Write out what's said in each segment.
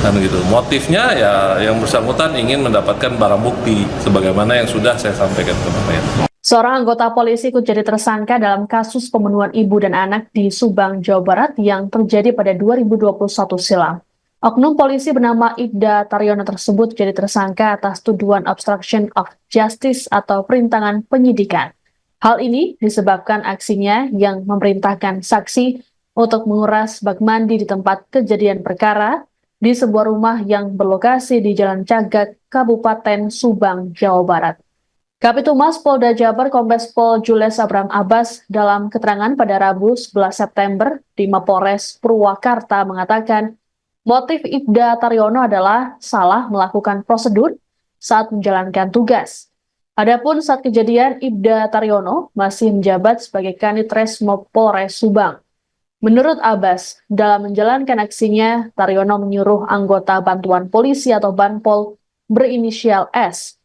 Kan gitu. Motifnya ya yang bersangkutan ingin mendapatkan barang bukti sebagaimana yang sudah saya sampaikan kemarin. Seorang anggota polisi ikut jadi tersangka dalam kasus pembunuhan ibu dan anak di Subang, Jawa Barat yang terjadi pada 2021 silam. Oknum polisi bernama Ibda Taryono tersebut jadi tersangka atas tuduhan obstruction of justice atau perintangan penyidikan. Hal ini disebabkan aksinya yang memerintahkan saksi untuk menguras bak mandi di tempat kejadian perkara di sebuah rumah yang berlokasi di Jalan Cagak, Kabupaten Subang, Jawa Barat. Kapitumas Polda Jabar Kombes Pol Jules Abraham Abbas dalam keterangan pada Rabu 11 September di Mapolres Purwakarta mengatakan motif Ibda Taryono adalah salah melakukan prosedur saat menjalankan tugas. Adapun saat kejadian Ibda Taryono masih menjabat sebagai Kanit Resmob Polres Subang. Menurut Abbas, dalam menjalankan aksinya, Taryono menyuruh anggota bantuan polisi atau Banpol berinisial S.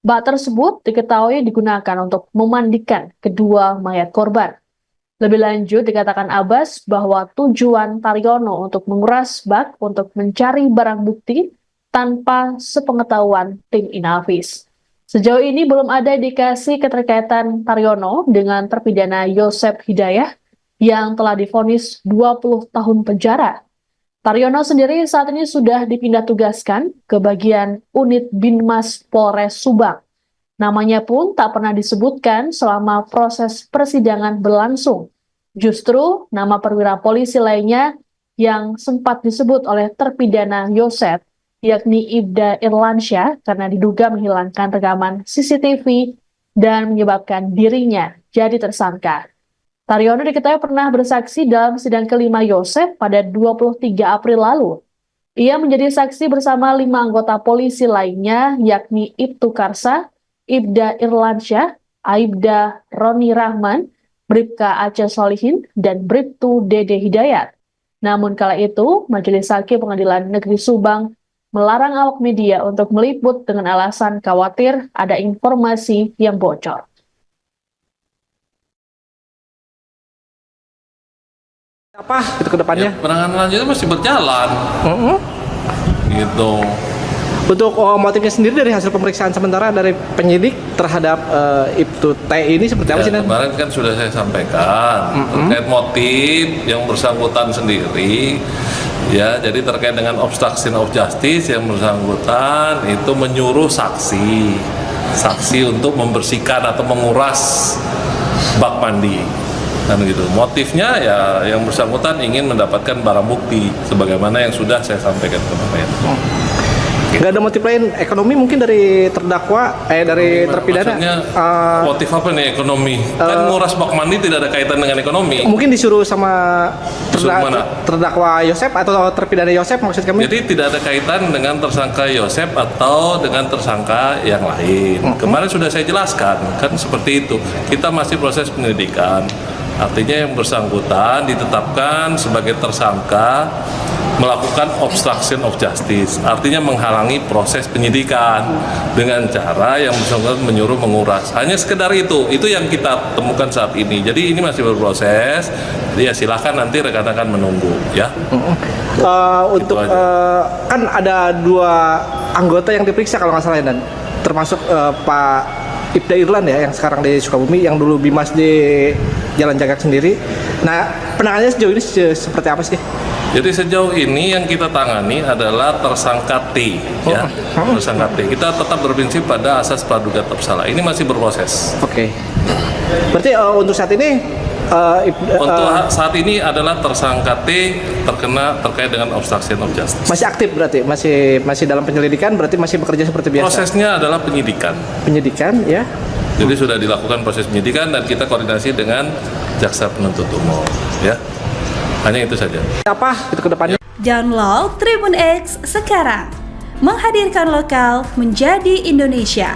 Bak tersebut diketahui digunakan untuk memandikan kedua mayat korban. Lebih lanjut dikatakan Abbas bahwa tujuan Taryono untuk menguras bak untuk mencari barang bukti tanpa sepengetahuan tim Inafis. Sejauh ini belum ada indikasi keterkaitan Taryono dengan terpidana Yosep Hidayah yang telah divonis 20 tahun penjara. Taryono sendiri saat ini sudah dipindah tugaskan ke bagian unit Binmas Polres Subang. Namanya pun tak pernah disebutkan selama proses persidangan berlangsung. Justru nama perwira polisi lainnya yang sempat disebut oleh terpidana Yosep, yakni Ibda Irlansyah karena diduga menghilangkan rekaman CCTV dan menyebabkan dirinya jadi tersangka. Taryono diketahui pernah bersaksi dalam sidang kelima Yosep pada 23 April lalu. Ia menjadi saksi bersama 5 anggota polisi lainnya, yakni Ibtu Karsa, Ibda Irlansyah, Aibda Roni Rahman, Bribka Aceh Solihin, dan Bribtu Dede Hidayat. Namun kala itu, Majelis Hakim Pengadilan Negeri Subang melarang awak media untuk meliput dengan alasan khawatir ada informasi yang bocor. Apa itu ke depannya? Ya, penanganan lanjutnya masih berjalan. Gitu. Untuk motifnya sendiri dari hasil pemeriksaan sementara dari penyidik terhadap Ibtu T ini seperti apa sih? Kemarin kan sudah saya sampaikan terkait motif yang bersangkutan sendiri. Ya, jadi terkait dengan obstruction of justice yang bersangkutan itu menyuruh saksi untuk membersihkan atau menguras bak mandi. Kan gitu. Motifnya ya yang bersangkutan ingin mendapatkan barang bukti sebagaimana yang sudah saya sampaikan kemarin. Nggak ada motif lain ekonomi mungkin dari terdakwa dari terpidana? Maksudnya motif apa nih ekonomi? Kan nguras bak mandi tidak ada kaitan dengan ekonomi. Mungkin disuruh sama terdakwa Yosep atau terpidana Yosep maksud kami? Jadi tidak ada kaitan dengan tersangka Yosep atau dengan tersangka yang lain. Kemarin sudah saya jelaskan kan seperti itu. Kita masih proses penyelidikan. Artinya yang bersangkutan ditetapkan sebagai tersangka melakukan obstruction of justice, artinya menghalangi proses penyidikan dengan cara yang bersangkutan menyuruh menguras. Hanya sekedar itu yang kita temukan saat ini. Jadi ini masih berproses. Jadi ya silakan nanti rekan-rekan menunggu ya. Untuk kan ada 2 anggota yang diperiksa kalau nggak salah dan termasuk Pak Ibda Irlan ya yang sekarang di Sukabumi, yang dulu Bimas di Jalan Cagak sendiri. Nah, penanganannya sejauh ini seperti apa sih? Jadi sejauh ini yang kita tangani adalah tersangka T, ya, tersangka T. Kita tetap berprinsip pada asas praduga bersalah. Ini masih berproses. Oke. Berarti untuk saat ini untuk saat ini adalah tersangka T terkait dengan obstruction of justice. Masih aktif berarti, masih dalam penyelidikan, berarti masih bekerja seperti biasa. Prosesnya adalah penyidikan. Penyidikan, ya. Jadi sudah dilakukan proses penyidikan dan kita koordinasi dengan jaksa penuntut umum, ya. Hanya itu saja. Apa itu ke depannya? Download Tribun X sekarang. Menghadirkan lokal menjadi Indonesia.